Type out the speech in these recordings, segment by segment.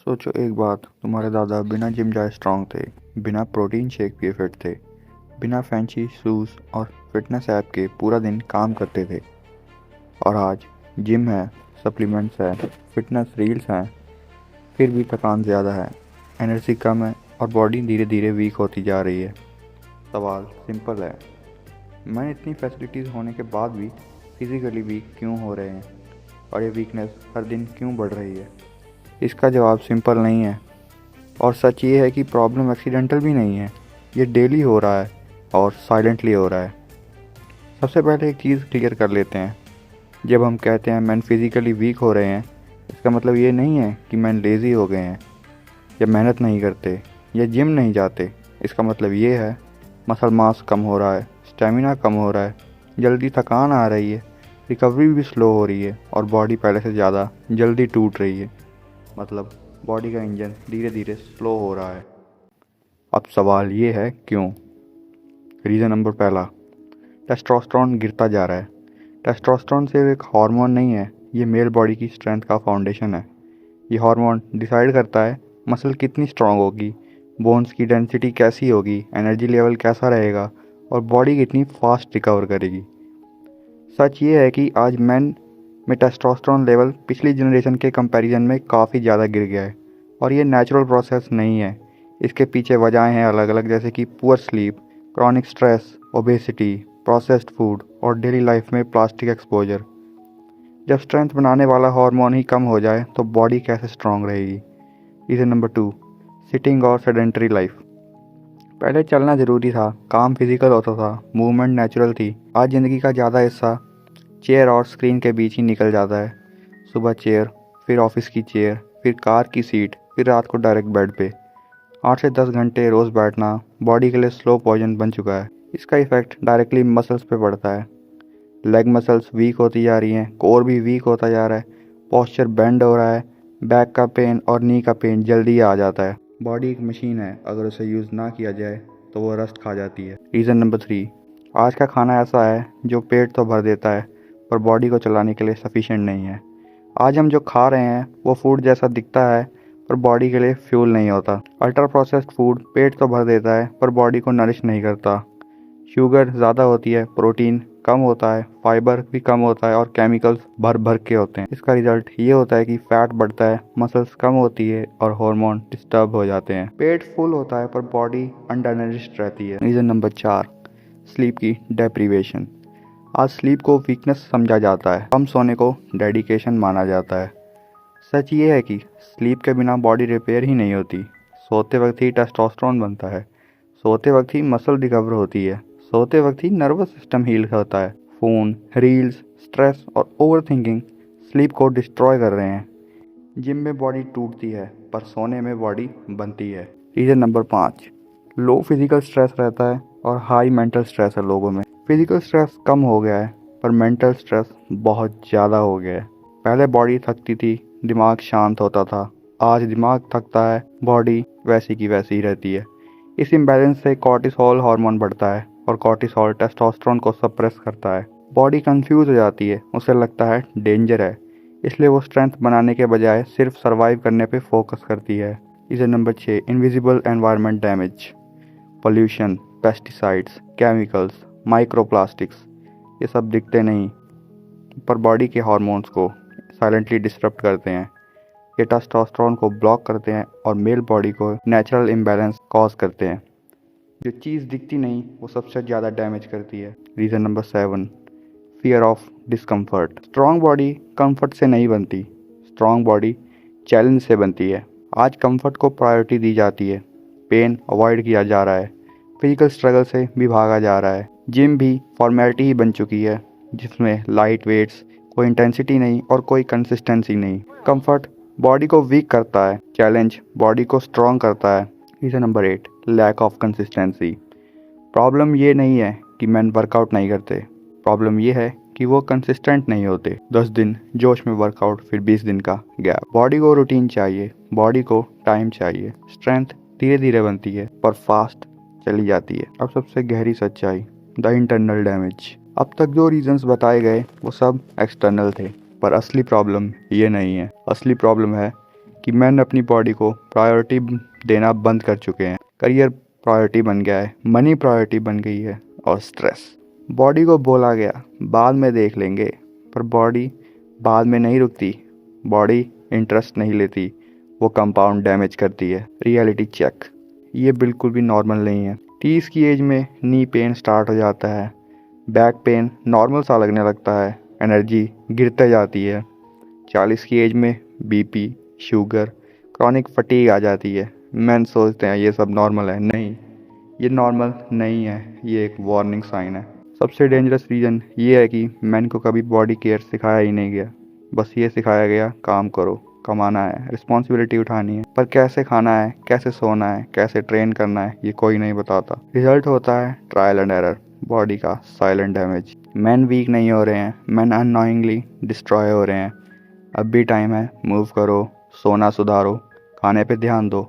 सोचो एक बात, तुम्हारे दादा बिना जिम जाए स्ट्रांग थे, बिना प्रोटीन शेक पिए फिट थे, बिना फैंसी शूज़ और फिटनेस ऐप के पूरा दिन काम करते थे। और आज जिम है, सप्लीमेंट्स है, फिटनेस रील्स हैं, फिर भी थकान ज़्यादा है, एनर्जी कम है और बॉडी धीरे धीरे वीक होती जा रही है। सवाल सिंपल है, मैं इतनी फैसिलिटीज़ होने के बाद भी फिज़िकली वीक क्यों हो रहे हैं और ये वीकनेस हर दिन क्यों बढ़ रही है? इसका जवाब सिंपल नहीं है और सच ये है कि प्रॉब्लम एक्सीडेंटल भी नहीं है, ये डेली हो रहा है और साइलेंटली हो रहा है। सबसे पहले एक चीज़ क्लियर कर लेते हैं, जब हम कहते हैं मैन फिज़िकली वीक हो रहे हैं, इसका मतलब ये नहीं है कि मैन लेज़ी हो गए हैं या मेहनत नहीं करते या जिम नहीं जाते। इसका मतलब ये है मसल मास कम हो रहा है, स्टेमिना कम हो रहा है, जल्दी थकान आ रही है, रिकवरी भी स्लो हो रही है और बॉडी पहले से ज़्यादा जल्दी टूट रही है। मतलब बॉडी का इंजन धीरे धीरे स्लो हो रहा है। अब सवाल ये है क्यों। रीज़न नंबर पहला, टेस्टोस्टेरोन गिरता जा रहा है। टेस्टोस्टेरोन सिर्फ एक हार्मोन नहीं है, ये मेल बॉडी की स्ट्रेंथ का फाउंडेशन है। ये हार्मोन डिसाइड करता है मसल कितनी स्ट्रांग होगी, बोन्स की डेंसिटी कैसी होगी, एनर्जी लेवल कैसा रहेगा और बॉडी कितनी फास्ट रिकवर करेगी। सच ये है कि आज मेन में टेस्टोस्टेरोन लेवल पिछली जनरेशन के कंपैरिजन में काफ़ी ज़्यादा गिर गया है और ये नेचुरल प्रोसेस नहीं है। इसके पीछे वजहें हैं अलग अलग, जैसे कि poor sleep, chronic stress, obesity, processed food और डेली लाइफ में प्लास्टिक एक्सपोजर। जब स्ट्रेंथ बनाने वाला हार्मोन ही कम हो जाए तो बॉडी कैसे स्ट्रांग रहेगी। रीज़न नंबर 2, सिटिंग और सेडेंटरी लाइफ। पहले चलना ज़रूरी था, काम फिजिकल होता था, मूवमेंट नेचुरल थी। आज ज़िंदगी का ज़्यादा हिस्सा चेयर और स्क्रीन के बीच ही निकल जाता है। सुबह चेयर, फिर ऑफिस की चेयर, फिर कार की सीट, फिर रात को डायरेक्ट बेड पे। 8 से 10 घंटे रोज़ बैठना बॉडी के लिए स्लो पॉइजन बन चुका है। इसका इफेक्ट डायरेक्टली मसल्स पे पड़ता है। लेग मसल्स वीक होती जा रही हैं, कोर भी वीक होता जा रहा है, पॉस्चर बेंड हो रहा है, बैक का पेन और नी का पेन जल्दी आ जाता है। बॉडी एक मशीन है, अगर उसे यूज़ ना किया जाए तो वो रस्ट खा जाती है। रीज़न नंबर 3, आज का खाना ऐसा है जो पेट तो भर देता है पर बॉडी को चलाने के लिए सफिशिएंट नहीं है। आज हम जो खा रहे हैं वो फूड जैसा दिखता है पर बॉडी के लिए फ्यूल नहीं होता। अल्ट्रा प्रोसेस्ड फूड पेट तो भर देता है पर बॉडी को नरिश नहीं करता। शुगर ज़्यादा होती है, प्रोटीन कम होता है, फाइबर भी कम होता है और केमिकल्स भर भर के होते हैं। इसका रिजल्ट ये होता है कि फैट बढ़ता है, मसल्स कम होती है और हार्मोन डिस्टर्ब हो जाते हैं। पेट फुल होता है पर बॉडी अंडरनरिश्ड रहती है। रीज़न नंबर 4, स्लीप की डेप्रीवेशन। आज स्लीप को वीकनेस समझा जाता है, कम सोने को डेडिकेशन माना जाता है। सच ये है कि स्लीप के बिना बॉडी रिपेयर ही नहीं होती। सोते वक्त ही टेस्टोस्टेरोन बनता है, सोते वक्त ही मसल रिकवर होती है, सोते वक्त ही नर्वस सिस्टम हील होता है। फ़ोन, रील्स, स्ट्रेस और ओवर थिंकिंग स्लीप को डिस्ट्रॉय कर रहे हैं। जिम में बॉडी टूटती है पर सोने में बॉडी बनती है। रीज़न नंबर 5, लो फिजिकल स्ट्रेस रहता है और हाई मेंटल स्ट्रेस है लोगों में। फिजिकल स्ट्रेस कम हो गया है पर मेंटल स्ट्रेस बहुत ज़्यादा हो गया है। पहले बॉडी थकती थी, दिमाग शांत होता था। आज दिमाग थकता है, बॉडी वैसी की वैसी ही रहती है। इस इम्बैलेंस से कॉर्टिसोल हार्मोन बढ़ता है और कॉर्टिसोल टेस्टोस्टेरोन को सप्रेस करता है। बॉडी कंफ्यूज हो जाती है, उसे लगता है डेंजर है, इसलिए वो स्ट्रेंथ बनाने के बजाय सिर्फ सर्वाइव करने पे फोकस करती है। Reason number 6, invisible environment damage. Pollution, pesticides, chemicals, microplastics, ये सब दिखते नहीं पर बॉडी के हार्मोन्स को साइलेंटली डिस्टर्ब करते हैं। ये टेस्टोस्टेरोन को ब्लॉक करते हैं और मेल बॉडी को नेचुरल इम्बैलेंस कॉज करते हैं। जो चीज़ दिखती नहीं वो सबसे ज़्यादा डैमेज करती है। Reason number 7, fear of discomfort. Strong body comfort से नहीं बनती, स्ट्रॉन्ग बॉडी चैलेंज से बनती है। आज कंफर्ट को प्रायोरिटी दी जाती है, पेन अवॉइड किया जा रहा है, फिजिकल स्ट्रगल से भी भागा जा रहा है। जिम भी फॉर्मेलिटी ही बन चुकी है जिसमें लाइट वेट्स, कोई इंटेंसिटी नहीं और कोई कंसिस्टेंसी नहीं। कंफर्ट बॉडी को वीक करता है, चैलेंज बॉडी को स्ट्रॉन्ग करता है। Reason number 8, lack of consistency. Problem ये नहीं है कि मैन वर्कआउट नहीं करते, प्रॉब्लम ये है कि वो कंसिस्टेंट नहीं होते। 10 दिन जोश में वर्कआउट, फिर 20 दिन का गैप। बॉडी को रूटीन चाहिए, बॉडी को टाइम चाहिए। स्ट्रेंथ धीरे धीरे बनती है पर फास्ट चली जाती है। अब सबसे गहरी सच्चाई, द इंटरनल डैमेज। अब तक जो रीजंस बताए गए वो सब एक्सटर्नल थे पर असली प्रॉब्लम ये नहीं है। असली प्रॉब्लम है कि मैन अपनी बॉडी को प्रायोरिटी देना बंद कर चुके हैं। करियर प्रायोरिटी बन गया है, मनी प्रायोरिटी बन गई है और स्ट्रेस। बॉडी को बोला गया बाद में देख लेंगे, पर बॉडी बाद में नहीं रुकती। बॉडी इंटरेस्ट नहीं लेती, वो कंपाउंड डैमेज करती है। रियलिटी चेक, ये बिल्कुल भी नॉर्मल नहीं है। 30 की एज में नी पेन स्टार्ट हो जाता है, बैक पेन नॉर्मल सा लगने लगता है, एनर्जी गिरते जाती है। 40 की एज में बीपी, शुगर, क्रॉनिक फटीग आ जाती है। मैन सोचते हैं ये सब नॉर्मल है, नहीं, ये नॉर्मल नहीं है, ये एक वार्निंग साइन है। सबसे डेंजरस रीज़न ये है कि मैन को कभी बॉडी केयर सिखाया ही नहीं गया। बस ये सिखाया गया काम करो, कमाना है, रिस्पॉन्सिबिलिटी उठानी है, पर कैसे खाना है, कैसे सोना है, कैसे ट्रेन करना है, ये कोई नहीं बताता। रिजल्ट होता है ट्रायल एंड एरर, बॉडी का साइलेंट डैमेज। मैन वीक नहीं हो रहे हैं, मैन अननोइंगली डिस्ट्रॉय हो रहे हैं। अब भी टाइम है, मूव करो, सोना सुधारो, खाने पे ध्यान दो,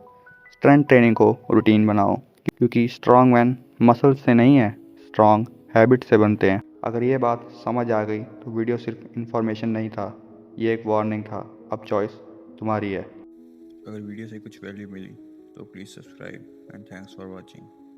स्ट्रेंथ ट्रेनिंग को रूटीन बनाओ, क्योंकि स्ट्रॉन्ग मैन मसल से नहीं है, स्ट्रॉन्ग हैबिट से बनते हैं। अगर ये बात समझ आ गई तो वीडियो सिर्फ इन्फॉर्मेशन नहीं था, ये एक वार्निंग था। अब चॉइस तुम्हारी है। अगर वीडियो से कुछ वैल्यू मिली तो please subscribe and thanks for watching.